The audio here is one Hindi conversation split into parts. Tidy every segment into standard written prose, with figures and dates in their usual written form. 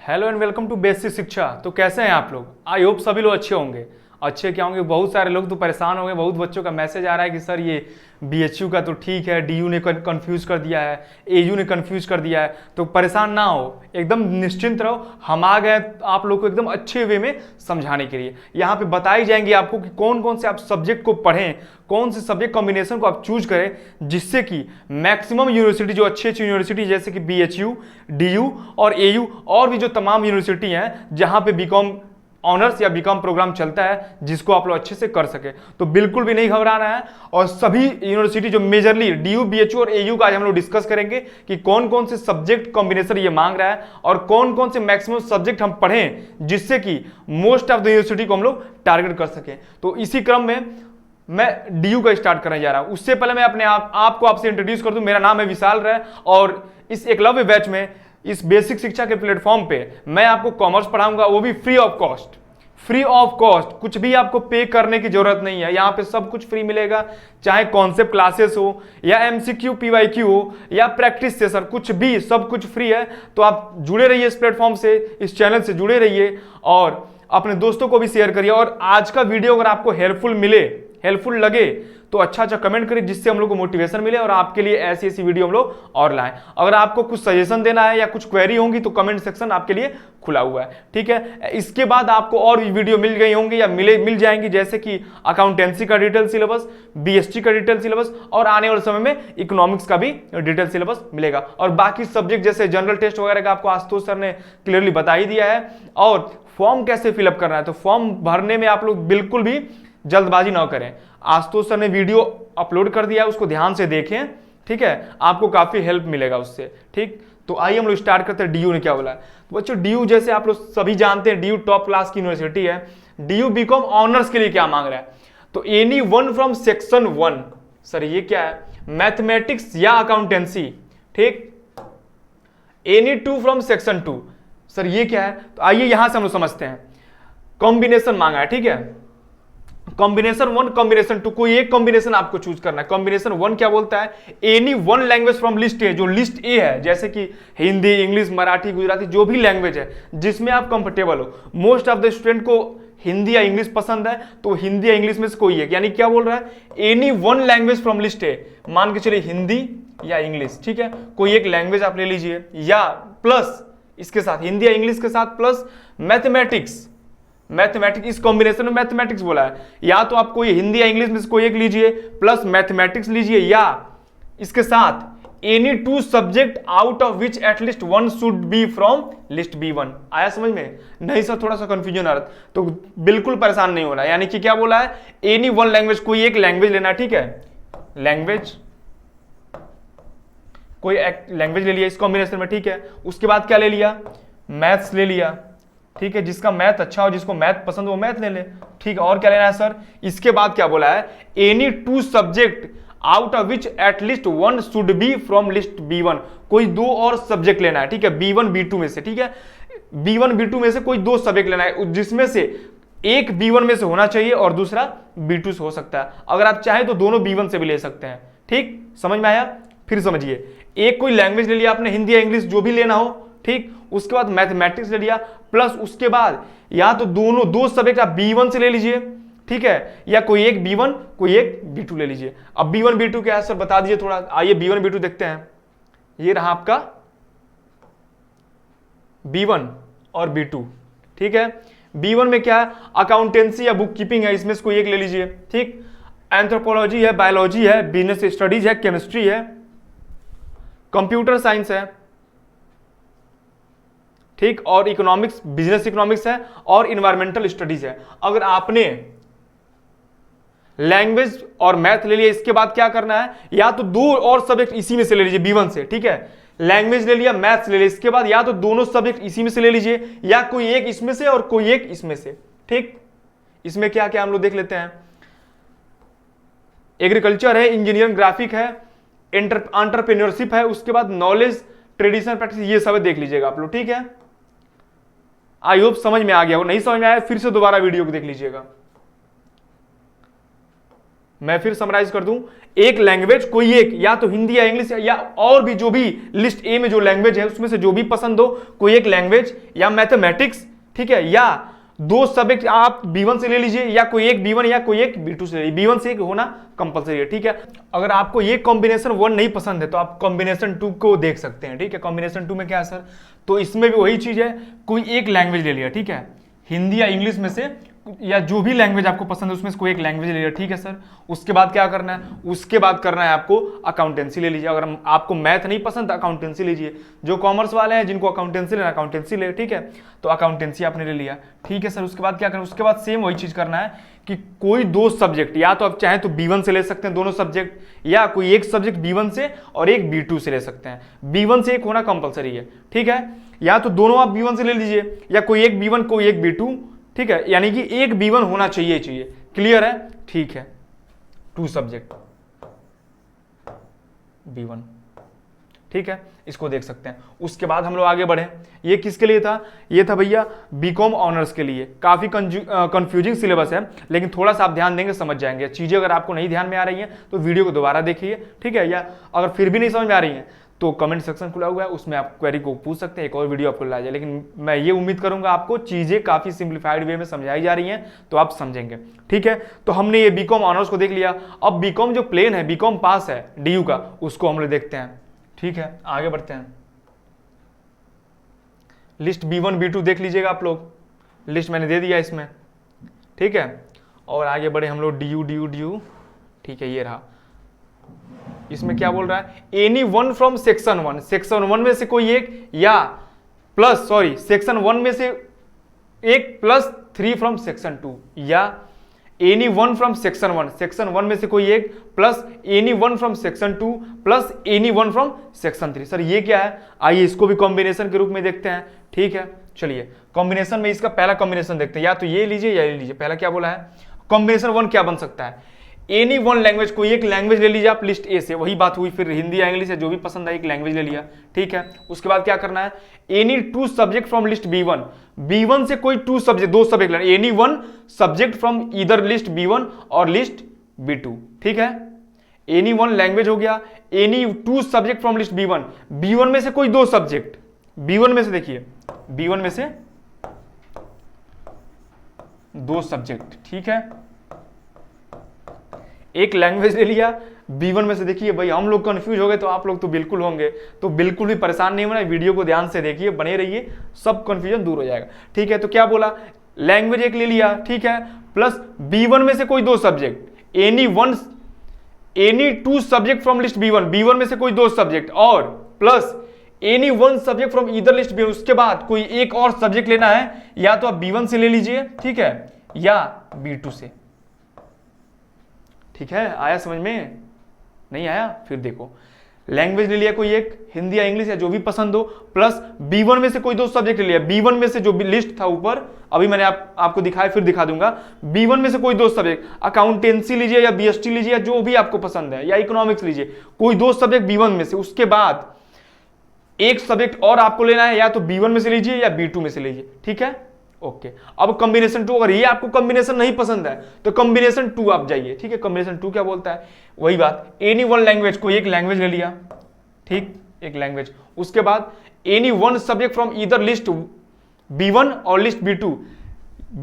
Hello and welcome to basic Shiksha. तो कैसे हैं आप लोग? आई होप सभी लोग अच्छे होंगे। अच्छे क्या होंगे, बहुत सारे लोग तो परेशान हो गए। बहुत बच्चों का मैसेज आ रहा है कि सर ये बीएचयू का तो ठीक है, डीयू ने कंफ्यूज कर दिया है, एयू ने कंफ्यूज कर दिया है। तो परेशान ना हो, एकदम निश्चिंत रहो। हम आ गए आप लोग को एकदम अच्छे वे में समझाने के लिए। यहाँ पे बताई जाएंगी आपको कि कौन कौन से आप सब्जेक्ट को पढ़ें, कौन से सब्जेक्ट कॉम्बिनेशन को आप चूज करें, जिससे कि मैक्सिमम यूनिवर्सिटी, जो अच्छी अच्छी यूनिवर्सिटी जैसे कि बीएचयू, डीयू और एयू और भी जो तमाम यूनिवर्सिटी हैं जहां पे बीकॉम ऑनर्स या बीकॉम प्रोग्राम चलता है, जिसको आप लोग अच्छे से कर सके। तो बिल्कुल भी नहीं घबराना है। और सभी यूनिवर्सिटी जो मेजरली डीयू, बीएचयू और एयू का आज हम लोग डिस्कस करेंगे कि कौन कौन से सब्जेक्ट कॉम्बिनेशन ये मांग रहा है और कौन कौन से मैक्सिमम सब्जेक्ट हम पढ़ें जिससे कि मोस्ट ऑफ द यूनिवर्सिटी को हम लोग टारगेट कर सकें। तो इसी क्रम में मैं डीयू का स्टार्ट करने जा रहा हूं। उससे पहले मैं अपने आपको आपसे इंट्रोड्यूस कर दूं। मेरा नाम है विशाल राय और इस एकलव्य बैच में, इस बेसिक शिक्षा के प्लेटफॉर्म पे मैं आपको कॉमर्स पढ़ाऊंगा, वो भी free of cost. Free of cost, कुछ भी आपको पे करने की जरूरत नहीं है। यहाँ पे सब कुछ फ्री मिलेगा, चाहे कॉन्सेप्ट क्लासेस हो या एमसीक्यू पीवाईक्यू हो या प्रैक्टिस सेशन, कुछ भी, सब कुछ फ्री है। तो आप जुड़े रहिए इस प्लेटफॉर्म से, इस चैनल से जुड़े रहिए और अपने दोस्तों को भी शेयर करिए। और आज का वीडियो अगर आपको हेल्पफुल मिले, हेल्पफुल लगे, तो अच्छा कमेंट करिए, जिससे हम लोग को मोटिवेशन मिले और आपके लिए ऐसी ऐसी वीडियो हम लोग और लाएं। अगर आपको कुछ सजेशन देना है या कुछ क्वेरी होंगी तो कमेंट सेक्शन आपके लिए खुला हुआ है, ठीक है। इसके बाद आपको और भी वीडियो मिल गई होंगी या मिल जाएंगी, जैसे कि अकाउंटेंसी का डिटेल सिलेबस, बीएसटी का डिटेल सिलेबस और आने वाले समय में इकोनॉमिक्स का भी डिटेल सिलेबस मिलेगा। और बाकी सब्जेक्ट जैसे जनरल टेस्ट वगैरह का आपको आशुतोष सर ने क्लियरली बता ही दिया है। और फॉर्म कैसे फिलअप करना है, तो फॉर्म भरने में आप लोग बिल्कुल भी जल्दबाजी ना करें। आशुतोष सर ने वीडियो अपलोड कर दिया है, उसको ध्यान से देखें, ठीक है। आपको काफी हेल्प मिलेगा उससे, ठीक। तो आइए हम लोग स्टार्ट करते हैं। डीयू ने क्या बोला है। तो बच्चों, डीयू जैसे आप लोग सभी जानते हैं, डीयू टॉप क्लास की यूनिवर्सिटी है। डीयू बीकॉम ऑनर्स के लिए क्या मांग रहा है, तो any one from section 1। Sir ये क्या है, मैथमेटिक्स या अकाउंटेंसी, ठीक। Any 2 from section 2। सर ये क्या है, तो आइए यहां से हम लोग समझते हैं। कॉम्बिनेशन मांगा है, ठीक है। कॉम्बिनेशन 1, कॉम्बिनेशन 2, कोई एक कॉम्बिनेशन आपको चूज करना है। कॉम्बिनेशन 1 क्या बोलता है, any one language from list A, जो लिस्ट ए है, जैसे कि हिंदी, इंग्लिश, मराठी, गुजराती, जो भी लैंग्वेज है जिसमें आप कंफर्टेबल हो। मोस्ट ऑफ द स्टूडेंट को हिंदी या इंग्लिश पसंद है, तो हिंदी या इंग्लिश में से कोई एक, यानी क्या बोल रहा है, any one language from list A. मान के चलिए हिंदी या इंग्लिश, ठीक है, कोई एक लैंग्वेज आप ले लीजिए, या प्लस इसके साथ हिंदी या इंग्लिश के साथ प्लस मैथमेटिक्स। मैथमेटिक्स, इस कॉम्बिनेशन में मैथमेटिक्स बोला है, या तो आप कोई हिंदी या इंग्लिश में से कोई एक लीजिए प्लस मैथमेटिक्स लीजिए, या इसके साथ any 2 subject out of which at least 1 should be from list B1। आया समझ में? नहीं सर, थोड़ा सा कंफ्यूजन आ रहा, तो बिल्कुल परेशान नहीं होना। यानी कि क्या बोला है, एनी वन लैंग्वेज, कोई एक लैंग्वेज लेना, ठीक है। लैंग्वेज, कोई एक लैंग्वेज ले लिया इस कॉम्बिनेशन में, ठीक है। उसके बाद क्या ले लिया, मैथ्स ले लिया, ठीक है। जिसका मैथ अच्छा हो, जिसको मैथ पसंद हो, वो मैथ ले ले, ठीक है। और क्या लेना है सर, इसके बाद क्या बोला है, any 2 subject out of which at least 1 should be from list B1। कोई 2 और सब्जेक्ट लेना है, ठीक है, B1 B2 में से, ठीक है। B1 B2 में से कोई 2 सब्जेक्ट लेना है, जिसमें से एक B1 में से होना चाहिए और दूसरा B2 से हो सकता है। अगर आप चाहें तो दोनों B1 से भी ले सकते हैं, ठीक। समझ में आया? फिर समझिए, एक कोई लैंग्वेज ले लिया आपने, हिंदी या इंग्लिश जो भी लेना हो, ठीक। उसके बाद मैथमेटिक्स ले लिया, प्लस उसके बाद या तो दोनों 2 सब्जेक्ट आप B1 से ले लीजिए, ठीक है, या कोई एक B1 कोई एक B2 ले लीजिए। अब B1 B2 क्या है सर, बता दीजिए थोड़ा। आइए B1 B2 देखते हैं। ये रहा आपका B1 और B2, ठीक है। B1 में क्या है, अकाउंटेंसी या बुक कीपिंग है, इसमें से कोई एक ले लीजिए, ठीक। एंथ्रोपोलॉजी है, बायोलॉजी है, बिजनेस स्टडीज है, केमिस्ट्री है, कंप्यूटर साइंस है, ठीक, और इकोनॉमिक्स, बिजनेस इकोनॉमिक्स है, और इन्वायरमेंटल स्टडीज है। अगर आपने लैंग्वेज और मैथ ले लिया, इसके बाद क्या करना है, या तो 2 और सब्जेक्ट इसी में से ले लीजिए B1 से, ठीक है। लैंग्वेज ले लिया, मैथ्स ले लिया, इसके बाद या तो दोनों सब्जेक्ट इसी में से ले लीजिए, या कोई एक इसमें से और कोई एक इसमें से, ठीक। इसमें क्या क्या हम लोग देख लेते हैं। एग्रीकल्चर है, इंजीनियरिंग, ग्राफिक है, एंटरप्रेन्योरशिप है, उसके बाद नॉलेज, ट्रेडिशनल प्रैक्टिस, ये सब देख लीजिएगा आप लोग, ठीक है। आई होप समझ में आ गया हो, नहीं समझ में आया फिर से दोबारा वीडियो को देख लीजिएगा। मैं फिर समराइज कर दूं, एक लैंग्वेज कोई एक, या तो हिंदी या इंग्लिश या और भी जो भी लिस्ट ए में जो लैंग्वेज है उसमें से जो भी पसंद हो, कोई एक लैंग्वेज या मैथमेटिक्स, ठीक है, या दो सब्जेक्ट आप B1 से ले लीजिए, या कोई एक B1 या कोई एक B2 से ले लीजिए, B1 से एक होना कंपलसरी है, ठीक है। अगर आपको ये कॉम्बिनेशन 1 नहीं पसंद है तो आप कॉम्बिनेशन 2 को देख सकते हैं, ठीक है। कॉम्बिनेशन 2 में क्या है सर, तो इसमें भी वही चीज है, कोई एक लैंग्वेज ले लिया, ठीक है, हिंदी या इंग्लिश में से, या जो भी लैंग्वेज आपको पसंद है उसमें से कोई एक लैंग्वेज ले लिया, ठीक है सर। उसके बाद क्या करना है, उसके बाद करना है आपको अकाउंटेंसी ले लीजिए। अगर आपको मैथ नहीं पसंद अकाउंटेंसी लीजिए, जो कॉमर्स वाले हैं जिनको अकाउंटेंसी लेना अकाउंटेंसी ले, ठीक है, तो अकाउंटेंसी आपने ले लिया, ठीक है सर। उसके बाद क्या करना, उसके बाद सेम वही चीज करना है कि कोई दो सब्जेक्ट, या तो आप चाहें तो B1 से ले सकते हैं दोनों सब्जेक्ट, या कोई एक सब्जेक्ट B1 से और एक B2 से ले सकते हैं। B1 से एक होना कंपलसरी है, ठीक है, या तो दोनों आप B1 से ले लीजिए, या कोई एक B1 कोई एक B2, ठीक है, यानी कि एक B1 होना चाहिए। क्लियर है, ठीक है, 2 सब्जेक्ट B1, ठीक है, इसको देख सकते हैं। उसके बाद हम लोग आगे बढ़े, ये किसके लिए था, ये था भैया बीकॉम ऑनर्स के लिए। काफी कंफ्यूजिंग सिलेबस है, लेकिन थोड़ा सा आप ध्यान देंगे समझ जाएंगे। चीजें अगर आपको नहीं ध्यान में आ रही हैं तो वीडियो को दोबारा देखिए, ठीक है, या अगर फिर भी नहीं समझ में आ रही है तो कमेंट सेक्शन खुला हुआ है, उसमें आप क्वेरी को पूछ सकते हैं, एक और वीडियो आपको ला जाए। लेकिन मैं ये उम्मीद करूंगा आपको चीजें काफी सिंप्लीफाइड वे में समझाई जा रही हैं तो आप समझेंगे, ठीक है। तो हमने ये बीकॉम ऑनर्स को देख लिया। अब बीकॉम जो प्लेन है, बीकॉम पास है DU का, उसको हम लोग देखते हैं, ठीक है। आगे बढ़ते हैं, लिस्ट B1 B2 देख लीजिएगा आप लोग, लिस्ट मैंने दे दिया इसमें, ठीक है। और आगे बढ़े हम लोग DU, ठीक है, ये रहा। इसमें क्या बोल रहा है, any one from section 1, section 1 में से कोई एक, या प्लस सॉरी सेक्शन 1 में से एक प्लस 3 फ्रॉम सेक्शन 2, या any one from section 1, section 1 में से कोई एक plus any one from section 2 plus any one from section 3। Sir ये क्या है, आइए इसको भी कॉम्बिनेशन के रूप में देखते हैं, ठीक है। चलिए कॉम्बिनेशन में इसका पहला कॉम्बिनेशन देखते हैं, या तो ये लीजिए या ये लीजिए। पहला क्या बोला है, कॉम्बिनेशन 1 क्या बन सकता है, एनी वन लैंग्वेज, कोई एक लैंग्वेज ले लीजिए आप लिस्ट ए से, वही बात हुई, फिर हिंदी या इंग्लिश है जो भी पसंद है एक लैंग्वेज ले लिया, ठीक है। उसके बाद क्या करना है, any 2 subject from list B1, B1 से कोई 2 सब्जेक्ट, 2 सब्जेक्ट लेना, any 1 subject from either list B1 और लिस्ट B2, ठीक है। एनी 1 लैंग्वेज हो गया, any 2 subject from list B1, B1 में से कोई 2 सब्जेक्ट, B1 में से देखिए, B1 में से 2 सब्जेक्ट, ठीक है। एक लैंग्वेज ले लिया B1 में से। देखिए भाई हम लोग कंफ्यूज हो गए तो आप लोग तो बिल्कुल होंगे, तो बिल्कुल भी परेशान नहीं होना, वीडियो को ध्यान से देखिए, बने रहिए, सब कंफ्यूजन दूर हो जाएगा, ठीक है। तो क्या बोला, लैंग्वेज एक ले लिया, ठीक है, प्लस B1 में से कोई 2 subject, any 2 subject from list B1, B1 में से कोई 2 सब्जेक्ट, और plus any 1 subject from either list B1। उसके बाद कोई एक और सब्जेक्ट लेना है, या तो आप B1 से ले लीजिए, ठीक है, या B2 से, ठीक है। आया समझ में, नहीं आया, फिर देखो, लैंग्वेज ले लिया कोई एक, हिंदी या इंग्लिश या जो भी पसंद हो, प्लस B1 में से कोई 2 सब्जेक्ट ले लिया, B1 में से जो भी लिस्ट था ऊपर, अभी मैंने आपको दिखाया, फिर दिखा दूंगा, B1 में से कोई 2 सब्जेक्ट, अकाउंटेंसी लीजिए या BST लीजिए या जो भी आपको पसंद है, या इकोनॉमिक्स लीजिए, कोई 2 सब्जेक्ट B1 में से। उसके बाद एक सब्जेक्ट और आपको लेना है, या तो B1 में से लीजिए या B2 में से लीजिए, ठीक है, ओके। अब कॉम्बिनेशन 2, अगर ये आपको कॉम्बिनेशन नहीं पसंद है तो कॉम्बिनेशन 2 आप जाइए, ठीक है। कॉम्बिनेशन 2 क्या बोलता है, वही बात, एनी 1 लैंग्वेज, कोई एक लैंग्वेज ले लिया, ठीक, एक लैंग्वेज। उसके बाद any 1 subject from either list B1 और लिस्ट B2,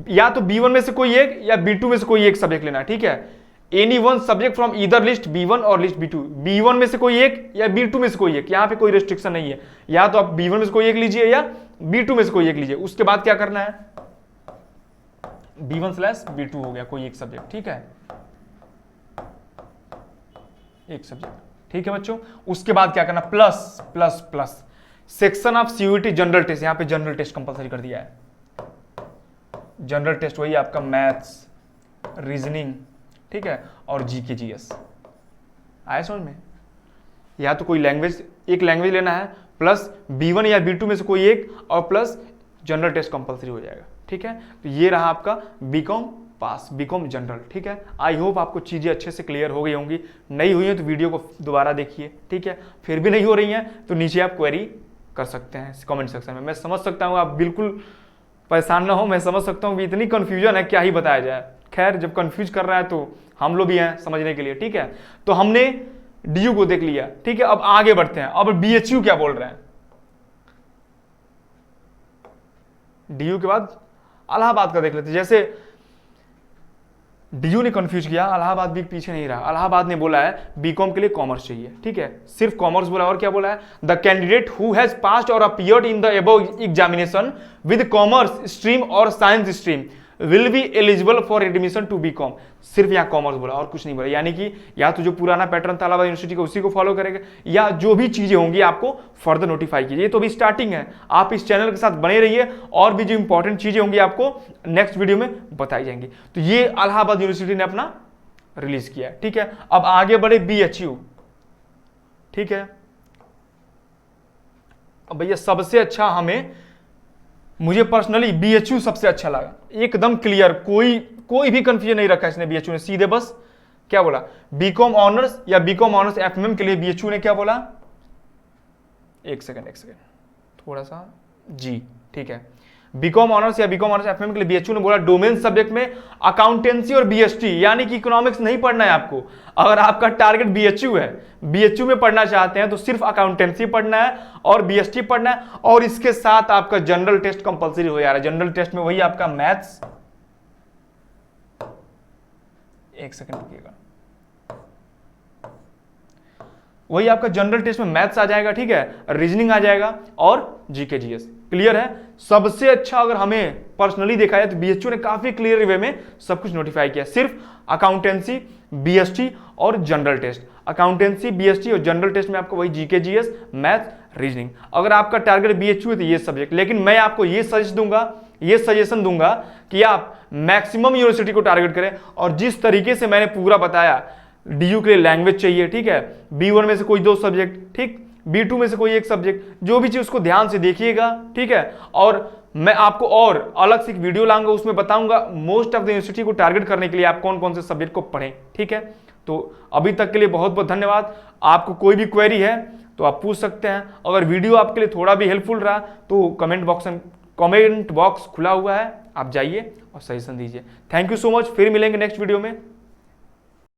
या तो B1 में से कोई एक या B2 में से कोई एक सब्जेक्ट लेना, ठीक है। Any 1 subject from either list B1 और लिस्ट B2, B1 में से कोई एक या B2 में से कोई एक, यहां पे कोई रेस्ट्रिक्शन नहीं है, या तो आप B1 में से कोई एक लीजिए या B2 में से कोई एक लीजिए। उसके बाद क्या करना है, B1/B2 हो गया कोई एक सब्जेक्ट, ठीक है, एक सब्जेक्ट, ठीक है बच्चों। उसके बाद क्या करना, plus plus plus section of CUET general test, यहां पे जनरल टेस्ट कंपलसरी कर दिया है। जनरल टेस्ट वही आपका मैथ्स, रीजनिंग, ठीक है, और GK GS। आया समझ में, या तो कोई लैंग्वेज, एक लैंग्वेज लेना है, प्लस B1 या B2 में से कोई एक, और प्लस जनरल टेस्ट कंपलसरी हो जाएगा, ठीक है। तो ये रहा आपका बीकॉम पास, बीकॉम जनरल, ठीक है। आई होप आपको चीजें अच्छे से क्लियर हो गई होंगी, नहीं हुई है तो वीडियो को दोबारा देखिए, ठीक है। फिर भी नहीं हो रही हैं तो नीचे आप क्वेरी कर सकते हैं कमेंट सेक्शन में, मैं समझ सकता हूँ, आप बिल्कुल परेशान ना हो, मैं समझ सकता हूँ कि इतनी कन्फ्यूजन है, क्या ही बताया जाए। खैर जब कंफ्यूज कर रहा है तो हम लोग भी हैं समझने के लिए, ठीक है। तो हमने डीयू को देख लिया, ठीक है। अब आगे बढ़ते हैं, अब बीएचयू क्या बोल रहे हैं। डीयू के बाद इलाहाबाद का देख लेते हैं। जैसे डीयू ने कंफ्यूज किया, इलाहाबाद भी पीछे नहीं रहा। इलाहाबाद ने बोला है बीकॉम के लिए कॉमर्स चाहिए, ठीक है, सिर्फ कॉमर्स बोला। और क्या बोला है, the candidate who has passed और appeared in the above examination with commerce stream और science stream will be eligible for admission to BCom. सिर्फ यहाँ कॉमर्स बोला और कुछ नहीं बोला, यानी कि या तो जो पुराना पैटर्न था इलाहाबाद यूनिवर्सिटी का उसी को फॉलो करेगा, या जो भी चीजें होंगी आपको फर्दर नोटिफाई कीजिए। तो अभी स्टार्टिंग है, आप इस चैनल के साथ बने रहिए और भी जो इंपॉर्टेंट चीजें होंगी आपको नेक्स्ट वीडियो में बताई जाएंगी। तो ये इलाहाबाद यूनिवर्सिटी ने अपना रिलीज किया, ठीक है। अब आगे बढ़े बीएचयू, ठीक है। अब भैया सबसे अच्छा मुझे पर्सनली बीएचयू सबसे अच्छा लगा, एकदम क्लियर, कोई भी कंफ्यूजन नहीं रखा इसने बीएचयू ने। सीधे बस क्या बोला, बीकॉम ऑनर्स या बीकॉम ऑनर्स एफएमएम के लिए बीएचयू ने क्या बोला, एक सेकंड थोड़ा सा जी, ठीक है। बीकॉम ऑनर्स या बीकॉम ऑनर्स एफएमएम के लिए बीएचयू ने बोला डोमेन सब्जेक्ट में अकाउंटेंसी और बीएसटी, यानी कि इकोनॉमिक्स नहीं पढ़ना है आपको। अगर आपका टारगेट बीएचयू है, बीएचयू में पढ़ना चाहते हैं, तो सिर्फ अकाउंटेंसी पढ़ना है और बीएसटी पढ़ना है, और इसके साथ आपका जनरल टेस्ट कंपलसरी हो जा रहा है। जनरल टेस्ट में वही आपका मैथ्स, एक सेकंड रुकिएगा, वही आपका जनरल टेस्ट में मैथ्स आ जाएगा, ठीक है, रीजनिंग आ जाएगा और जीके जीएस। क्लियर है। सबसे अच्छा अगर हमें पर्सनली देखा जाए तो बीएचयू ने काफी क्लियर वे में सब कुछ नोटिफाई किया, सिर्फ अकाउंटेंसी, बीएसटी और जनरल टेस्ट। अकाउंटेंसी, बीएसटी और जनरल टेस्ट में आपको वही जीके जीएस, मैथ, रीजनिंग। अगर आपका टारगेट बीएचयू है तो ये सब्जेक्ट, लेकिन मैं आपको ये सजेशन दूंगा कि आप मैक्सिमम यूनिवर्सिटी को टारगेट करें। और जिस तरीके से मैंने पूरा बताया, डीयू के लिए लैंग्वेज चाहिए, ठीक है, बी1 में से कोई 2 सब्जेक्ट, ठीक, बी2 में से कोई 1 सब्जेक्ट, जो भी चीज उसको ध्यान से देखिएगा, ठीक है। और मैं आपको और अलग से एक वीडियो लाऊंगा, उसमें बताऊंगा मोस्ट ऑफ द यूनिवर्सिटी को टारगेट करने के लिए आप कौन कौन से सब्जेक्ट को पढ़ें, ठीक है। तो अभी तक के लिए बहुत बहुत धन्यवाद। आपको कोई भी क्वेरी है तो आप पूछ सकते हैं। अगर वीडियो आपके लिए थोड़ा भी हेल्पफुल रहा तो कमेंट बॉक्स खुला हुआ है, आप जाइए और सजेशन दीजिए। थैंक यू सो मच, फिर मिलेंगे नेक्स्ट वीडियो में।